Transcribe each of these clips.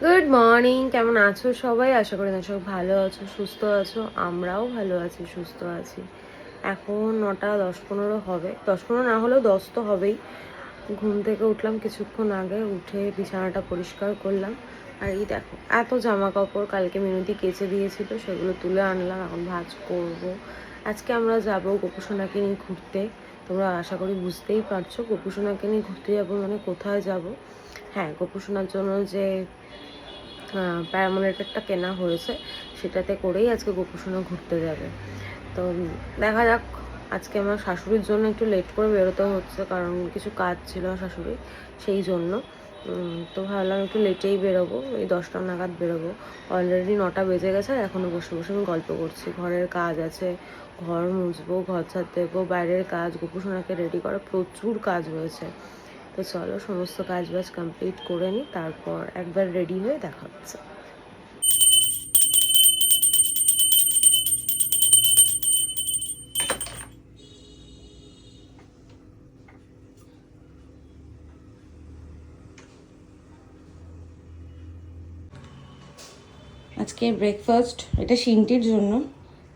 Good morning, কেমন আছো সবাই? আশা করি সব ভালো আছো, সুস্থ আছো। আমরাও ভালো আছি, সুস্থ আছি। এখন 9:10-15 হবে, 10-15 না হলেও 10 তো হবেই। ঘুম থেকে উঠলাম কিছুক্ষণ আগে, উঠে বিছানাটা পরিষ্কার করলাম। আর এই দেখো, এত জামা কাপড় কালকে মিনতি কেচে দিয়েছিল, সেগুলো তুলে আনলাম, এখন ভাঁজ করব। আজকে আমরা যাব গোপুসোনাকে নিয়ে ঘুরতে। তোমরা আশা করি বুঝতেই পারছো, গোপুসোনাকে নিয়ে ঘুরতে যাবো মানে কোথায় যাব। হ্যাঁ, গোপুসোনার জন্য যে প্যারামোলেটারটা কেনা হয়েছে, সেটাতে করেই আজকে গোপুসোনা ঘুরতে যাবে। তো দেখা যাক। আজকে আমার শাশুড়ির জন্য একটু লেট করে বেরোতে হচ্ছে, কারণ কিছু কাজ ছিল শাশুড়ি, সেই জন্য। তো ভাবলাম একটু লেটেই বেরোবো, এই 10টা নাগাদ বেরোবো। অলরেডি 9টা বেজে গেছে, আর এখনও বসে বসে আমি গল্প করছি। ঘরের কাজ আছে, ঘর মুছবো, ঘর ছাদ দেবো, বাইরের কাজ, গোপুসোনাকে রেডি করা, প্রচুর কাজ রয়েছে। তো চলো সমস্ত কাজ বাজ কমপ্লিট করে নিই, তারপর একবার রেডি হয়ে দেখা হচ্ছে। আজকে ব্রেকফাস্ট, এটা শিন্টির জন্য।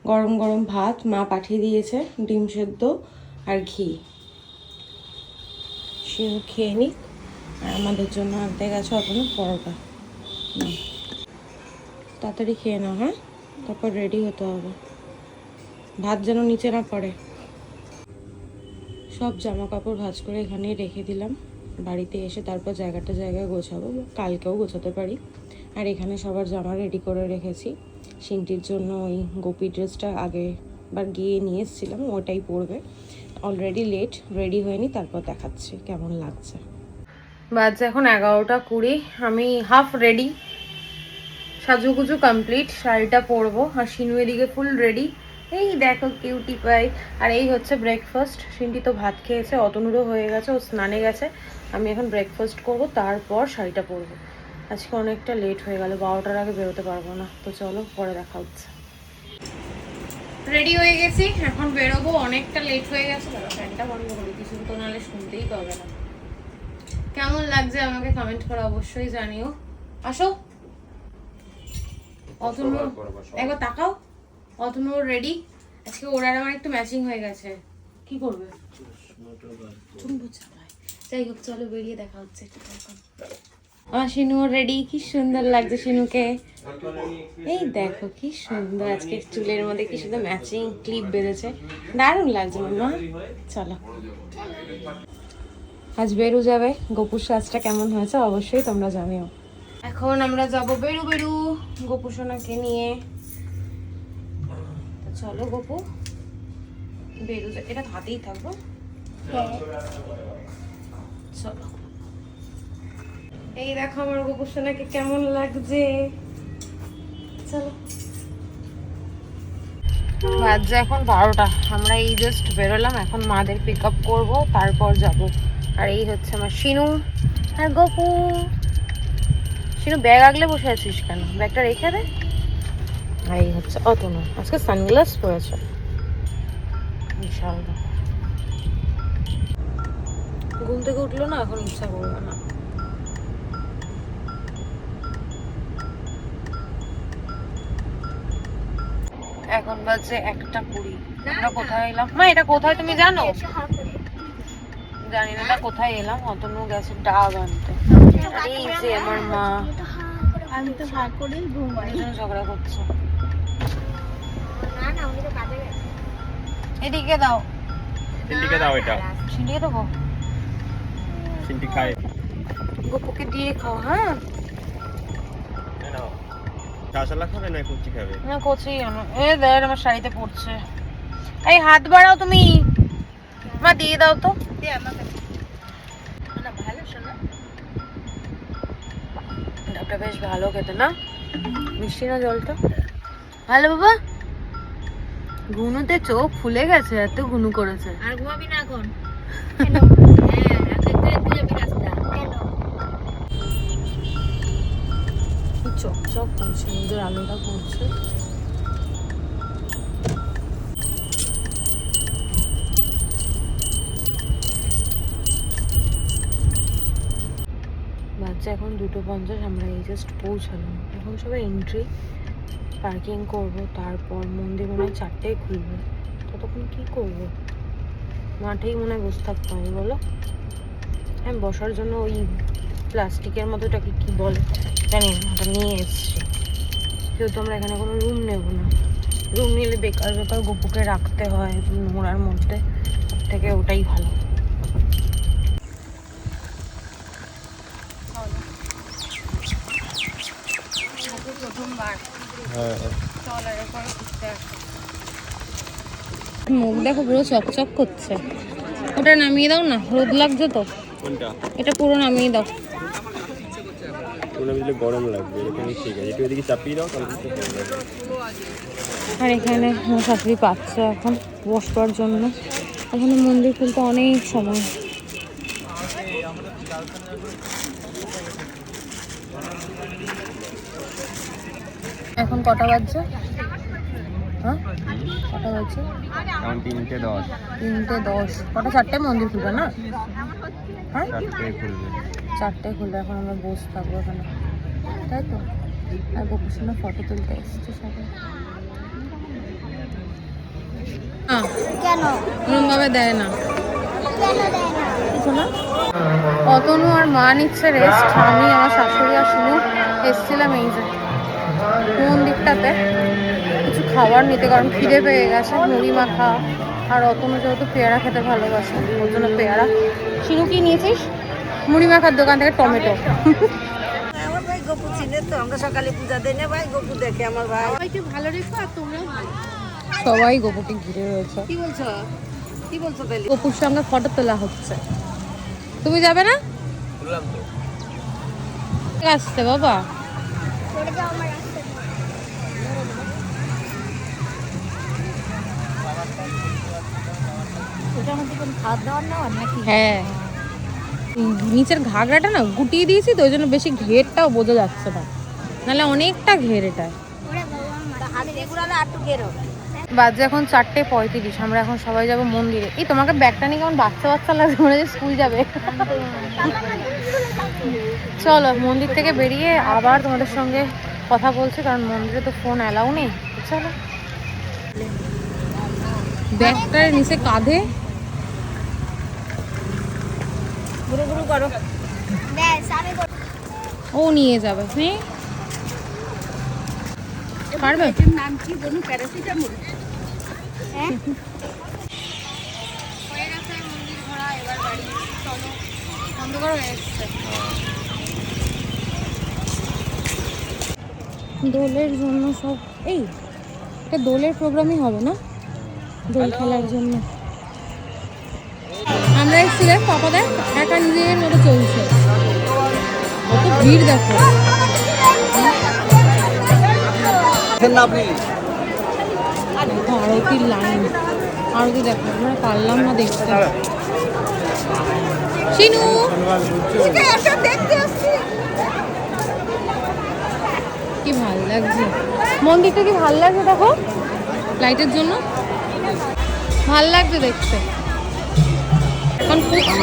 গরম গরম ভাত মা পাঠিয়ে দিয়েছে, ডিম সেদ্ধ আর ঘি। সেও খেয়ে নিক। আর আমাদের জন্য আনতে গেছে অতনু পরোটা। তাড়াতাড়ি খেয়ে নাও, হ্যাঁ? তারপর রেডি হতে হবে, ভাত যেন নিচে না পড়ে। সব জামা কাপড় ভাঁজ করে এখানেই রেখে দিলাম। বাড়িতে এসে তারপর জায়গায় গোছাবো, কালকেও গোছাতে পারি। আর এখানে সবার জামা রেডি করে রেখেছি। শিন্টির জন্য ওই গোপী ড্রেসটা আগেবার গিয়ে নিয়ে এসেছিলাম, ওটাই পরবে। অলরেডি লেট, রেডি হয়নি, তারপর দেখাচ্ছি কেমন লাগছে। বাজছে এখন 11:20, আমি হাফ রেডি, সাজুগুজু কমপ্লিট, শাড়িটা পরবো। আর শিনু এদিকে ফুল রেডি, এই দেখো কিউটি পাই। আর এই হচ্ছে ব্রেকফাস্ট। শিন্টি তো ভাত খেয়েছে, অতনুরও হয়ে গেছে, ও স্নানে গেছে। আমি এখন ব্রেকফাস্ট করব, তারপর শাড়িটা পরবো। আজকে অনেকটা লেট হয়ে গেল, 12টার আগে বেরোতে পারবো না। তো চলো পরে দেখা হচ্ছে। রেডি হয়ে গেছি, এখন বেরোবো। অনেকটা লেট হয়ে গেছে, দাদা ফ্যানটা বন্ধ করি, কিছু তো নাহলে শুনতেই পাবে না। কেমন লাগছে আমাকে কমেন্ট করে অবশ্যই জানিও। আসো অতনু, একবার তাকাও। অতনু রেডি, আজকে ওর আর আমার একটু ম্যাচিং হয়ে গেছে। কি করবে? যাই হোক, চলো বেরিয়ে দেখা হচ্ছে। আমার শিনু রেডি, কি সুন্দর লাগছে শিনুকে। এই দেখো কি সুন্দর, আজকে চুলের মধ্যে কি সুন্দর ম্যাচিং ক্লিপ বেঁধেছে, দারুণ লাগছে মাম্মা। চলো আজ বেরু যাবে, গোপুর সাজটা কেমন হয়েছে অবশ্যই তোমরা জানিও। এখন আমরা যাব বেরু গোপু সোনাকে নিয়ে। চলো গোপু বেরু, এটা হাতেই থাকবো। চলো, এই দেখো আমার গোপু সোনাকে কেমন লাগছে। চলো, বাজে এখন 12টা, আমরা এই জাস্ট বেরোলাম, এখন মাদের পিক আপ করবো, তারপর যাব। আর এই হচ্ছে আমার শিনু আর গোপু। শিনু ব্যাগ আগলে বসে আছিস কেন? ব্যাগটা রেখে দে। আর এই হচ্ছে অতনু, আজকে সানগ্লাস পরেছে, বিশাল। ঘুম থেকে উঠলো না, এখন ইচ্ছা করবে না। এখন বাজে 1:20। আমরা কোথায় এলাম মা? এটা কোথায় তুমি জানো? জানি না কোথায় এলাম। অতনু গেছে ডাব আনতে। এই যে আমার মা, আমি তো ভাগ করেই ঘুমাই, ঝগড়া করছে। না না, উনি তো কাজে গেছে। এদিকে দাও, সিন্টিকে দাও, এটা ছিনিয়ে দেবো। সিন্টি খায়, গোপুকে দিয়ে খাও। হ্যাঁ শাসালা খাবে না কুচি খাবে? না, কচি আনো। এ দেখ আমার শাড়িতে পড়ছে। এই হাত বাড়াও তুমি, মা দিয়ে দাও তো। দে আমাকে না, ভালো শোনা। ডাবটা বেশ ভালো খেতে না? মিষ্টি না জলটা? ভালো বাবা। ঘুনুতে চোখ ফুলে গেছে, এত ঘুনু করেছে। আর ঘুমাবি না এখন? চকচক করছে, নিজের আলোটা পড়ছে। বাজে বাজছে এখন 2:50, আমরা এই জাস্ট পৌঁছালাম। এখন সবাই এন্ট্রি পার্কিং করব, তারপর মন্দির মনে হয় 4টায় খুলবে। ততক্ষণ কী করবো, মাঠেই মনে হয় বসে থাকতে হবে বলো। হ্যাঁ, বসার জন্য ওই প্লাস্টিকের মতো ওটাকে কী বলে জানি না, ওটা নিয়ে এসছি। যেহেতু আমরা এখানে কোনো রুম নেব না, রুম নিলে বেকার বেকার গপুকে রাখতে হয় নোংরার মধ্যে, তার থেকে ওটাই ভালো। মুখ দেখো পুরো চকচক করছে। ওটা নামিয়ে দাও না, রোদ লাগছে তো। কোনটা? এটা পুরো নামিয়ে দাও। ওটা দিলে গরম লাগবে, এখানে ঠিক আছে। একটু এদিকে চাপিয়ে দাও তাহলে কিছু হয়ে যাবে। আর এখানে আমার শাশুড়ি পাচ্ছে এখন বসবার জন্য। এখানে মন্দির খুলতে অনেক সময়। এখন কটা বাজছে? হ্যাঁ, কটা বাজছে? এখন 3:10। 3:10। কটা? 4টায় মন্দির খুলবে না? হ্যাঁ, 4টায় খুলবে। 4টায় খুলবে। এখন আমরা বসে থাকবো এখানে, তাই তো। আর গোপুর সঙ্গে ফটো তুলতে এসছে সবাই। হ্যাঁ, কেন ওরমভাবে দেয় না কেন দেয় না? কিছু না। অতনু আর মা নিচ্ছে রেস্ট, আমি আমার শাশুড়ি আর শিনু এসছিলাম এই যে মন্দিরটাতে কিছু খাবার নিতে, কারণ খিদে পেয়ে গেছে। মুড়ি মাখা, আর অতনু যেহেতু পেয়ারা খেতে ভালোবাসে ওর জন্য পেয়ারা। শিনু কি নিয়েছিস? মুড়ি মাখার দোকান থেকে টমেটো। আমার ভাই গপু চিনে তো, আমরা সকালে পূজা দেই না ভাই, গপু দেখে আমার ভাই। সবাইকে ভালো রেখো আর তোমরাও ভালো। সবাই গোপুকে ঘিরে রয়েছে। কি বলছো তাহলে? গোপুর সঙ্গে ফটো তোলা হচ্ছে। তুমি যাবে না? বললাম তো। আসতে বাবা। চলে যাও আমার রাস্তা। এটা আমাদের কোনো খাওয়া দাওয়ার নেওয়ার নাকি? হ্যাঁ, নিচের ঘাগড়াটা না গুটিয়ে দিয়েছি তো, ওই জন্য বেশি ঘেরটাও বোঝা যাচ্ছে না, নাহলে অনেকটা ঘের এটা। ওরে বাবা, আমার হাত দিয়ে ঘুরালে আটটু গেরো। বাজে এখন 4:35, আমরা এখন সবাই যাব মন্দিরে। এই তোমাকে ব্যাগটা নিয়ে কেমন বাচ্চা বাচ্চা লাগছে, মনে হয় স্কুল যাবে। চলো মন্দির থেকে বেরিয়ে আবার তোমাদের সঙ্গে কথা বলছি, কারণ মন্দিরে তো ফোন অ্যালাউ নেই। চলো, ব্যাগটার নিচে কাঁধে গুরু গুরু করো। ব্যাস আমি ও নিয়ে যাবে। হ্যাঁ, পারবে? এটার নাম কি বলুন? প্যারাসিটামল। হ্যাঁ হয়ে গেছে মন্দির ঘোরা, এবার বাড়ি। চলো, অন্ধকার হয়ে এসছে। দোলের জন্য সব এই এটা দোলের প্রোগ্রামই হবে না, দোল খেলার জন্য। আমরা এসেছিলাম, পাপা দেখ একা নিজের মতো চলছে, কত ভিড় দেখো। আরতির লাইন, আরতি দেখো, আমরা পারলাম না দেখতে। শিনু কি ভাল লাগছে, মন্দিরটা কি ভাল লাগছে দেখো, লাইটের জন্য ভাল লাগছে দেখতে। এখন ফুচকা